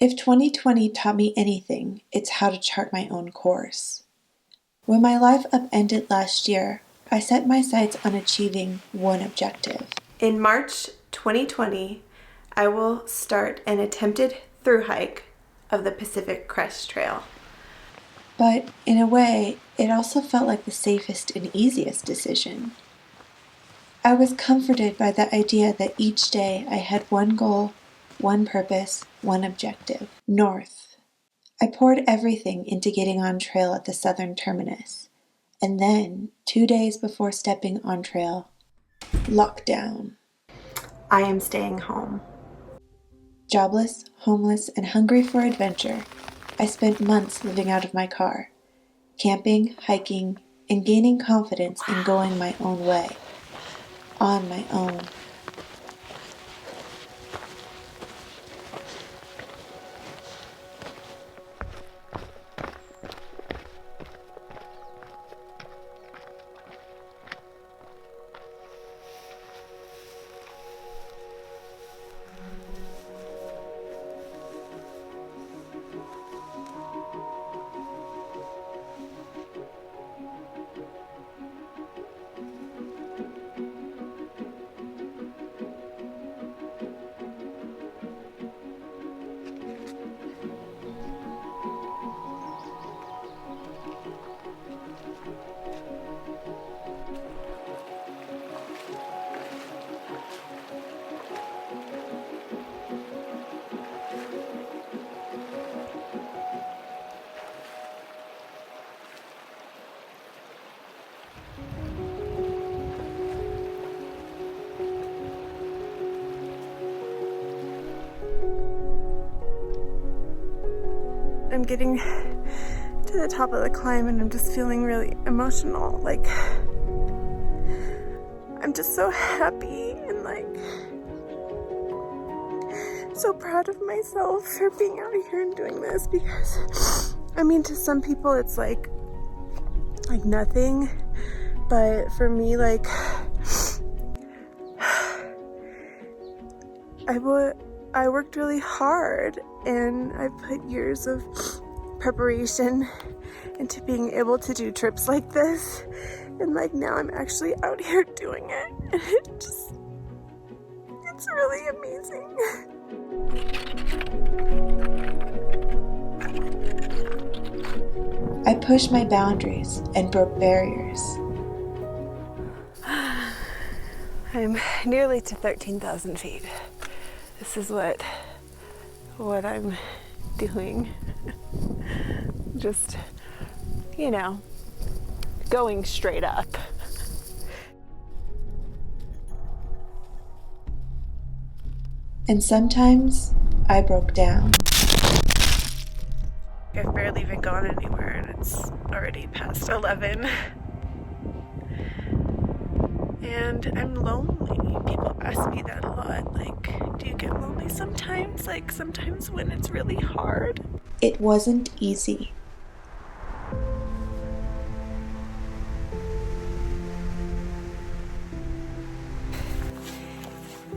If 2020 taught me anything, it's how to chart my own course. When my life upended last year, I set my sights on achieving one objective. In March 2020, I will start an attempted thru-hike of the Pacific Crest Trail. But in a way, it also felt like the safest and easiest decision. I was comforted by the idea that each day I had one goal, one purpose, one objective: north. I poured everything into getting on trail at the southern terminus. And then, 2 days before stepping on trail, lockdown. I am staying home. Jobless, homeless, and hungry for adventure, I spent months living out of my car, camping, hiking, and gaining confidence in going my own way, on my own. I'm getting to the top of the climb and I'm just feeling really emotional. Like, I'm just so happy and like so proud of myself for being out here and doing this, because I mean, to some people it's like nothing, but for me, like, I worked really hard and I put years of preparation into being able to do trips like this, and like now I'm actually out here doing it, and it's really amazing. I pushed my boundaries and broke barriers. I'm nearly to 13,000 feet. This is what I'm doing. Just, you know, going straight up. And sometimes I broke down. I've barely even gone anywhere and it's already past 11. And I'm lonely. People ask me that a lot. Like, do you get lonely sometimes? Like, sometimes when it's really hard. It wasn't easy.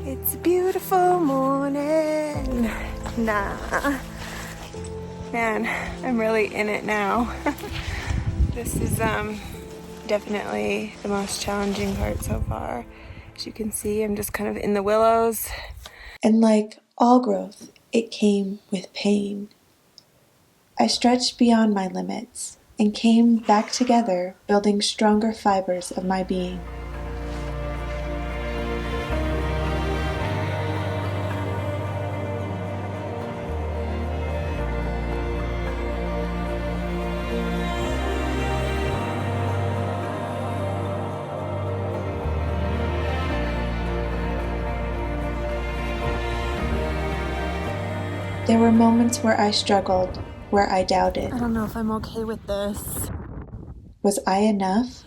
It's a beautiful morning. Nah. Man, I'm really in it now. This is definitely the most challenging part so far. As you can see, I'm just kind of in the willows. And like all growth, it came with pain. I stretched beyond my limits and came back together, building stronger fibers of my being. There were moments where I struggled, where I doubted. I don't know if I'm okay with this. Was I enough?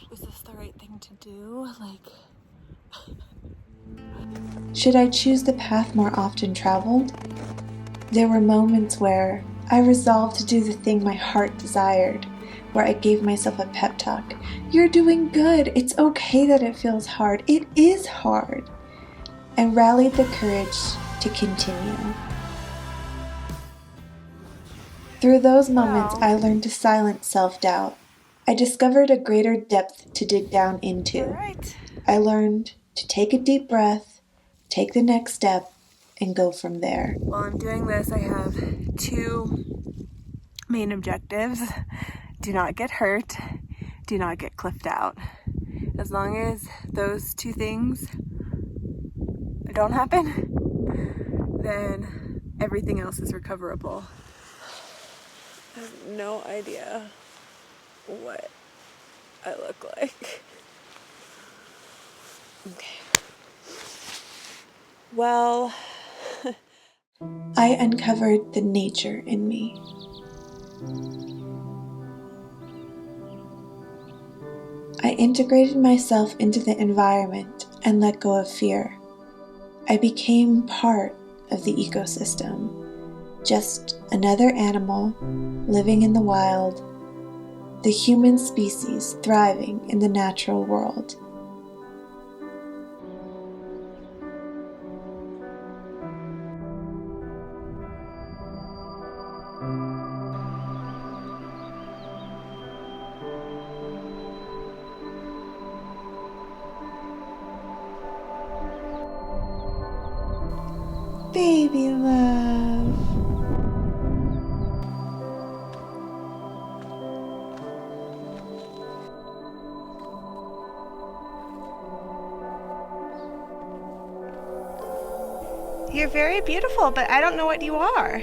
Is this the right thing to do? Should I choose the path more often traveled? There were moments where I resolved to do the thing my heart desired, where I gave myself a pep talk. You're doing good. It's okay that it feels hard. It is hard. And rallied the courage to continue. Through those moments, I learned to silence self-doubt. I discovered a greater depth to dig down into. I learned to take a deep breath, take the next step, and go from there. While I'm doing this, I have two main objectives. Do not get hurt, do not get cliffed out. As long as those two things don't happen, then everything else is recoverable. I have no idea what I look like. Okay. Well, I uncovered the nature in me. I integrated myself into the environment and let go of fear. I became part of the ecosystem, just another animal living in the wild, the human species thriving in the natural world. Baby love. you're very beautiful, but I don't know what you are.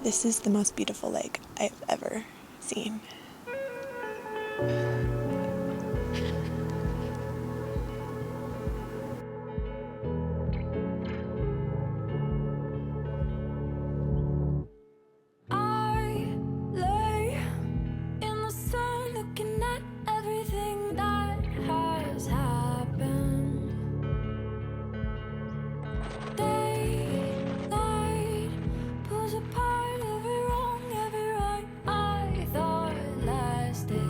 This is the most beautiful lake I've ever seen. I lay in the sun looking at everything that has happened. Daylight pulls apart every wrong, every right I thought lasted.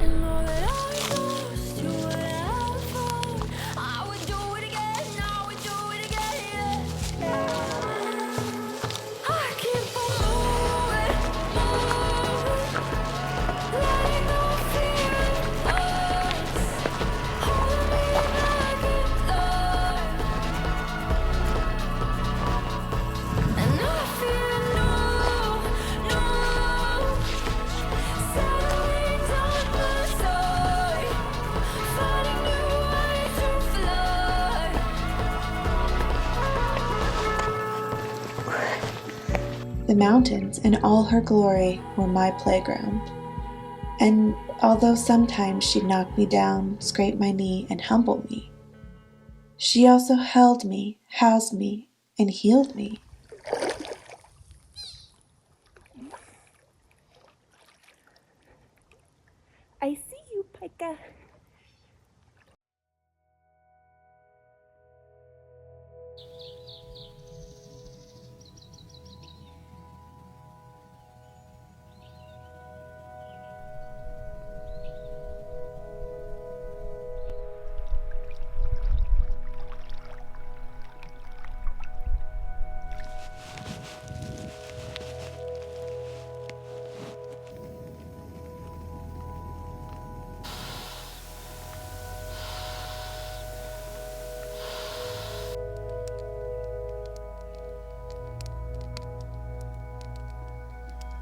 And all that I lost to what I found, I would do it again, I would do it again, yeah. I keep on moving, letting go of fear and thoughts, holding me back in life. And I feel new, settling down my side, finding new ways to fly. The mountains in all her glory were my playground. And although sometimes she'd knock me down, scrape my knee, and humble me, she also held me, housed me, and healed me. I see you, Pika.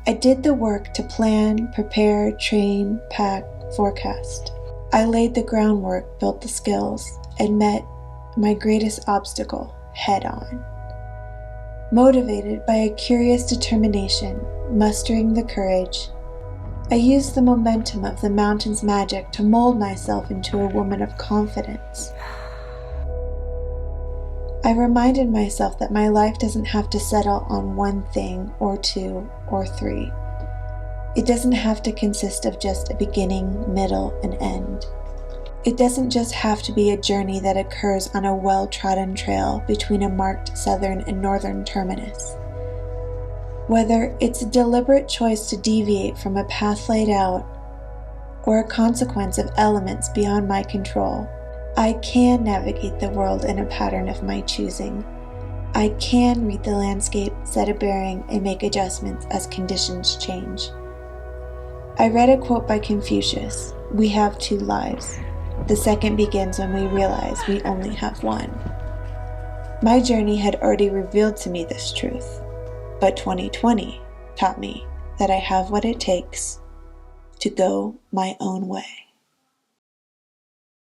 I did the work to plan, prepare, train, pack, forecast. I laid the groundwork, built the skills, and met my greatest obstacle head on. Motivated by a curious determination, mustering the courage, I used the momentum of the mountain's magic to mold myself into a woman of confidence. I reminded myself that my life doesn't have to settle on one thing or two or three. It doesn't have to consist of just a beginning, middle, and end. It doesn't just have to be a journey that occurs on a well-trodden trail between a marked southern and northern terminus. Whether it's a deliberate choice to deviate from a path laid out, or a consequence of elements beyond my control, I can navigate the world in a pattern of my choosing. I can read the landscape, set a bearing, and make adjustments as conditions change. I read a quote by Confucius: "We have two lives. The second begins when we realize we only have one." My journey had already revealed to me this truth, but 2020 taught me that I have what it takes to go my own way.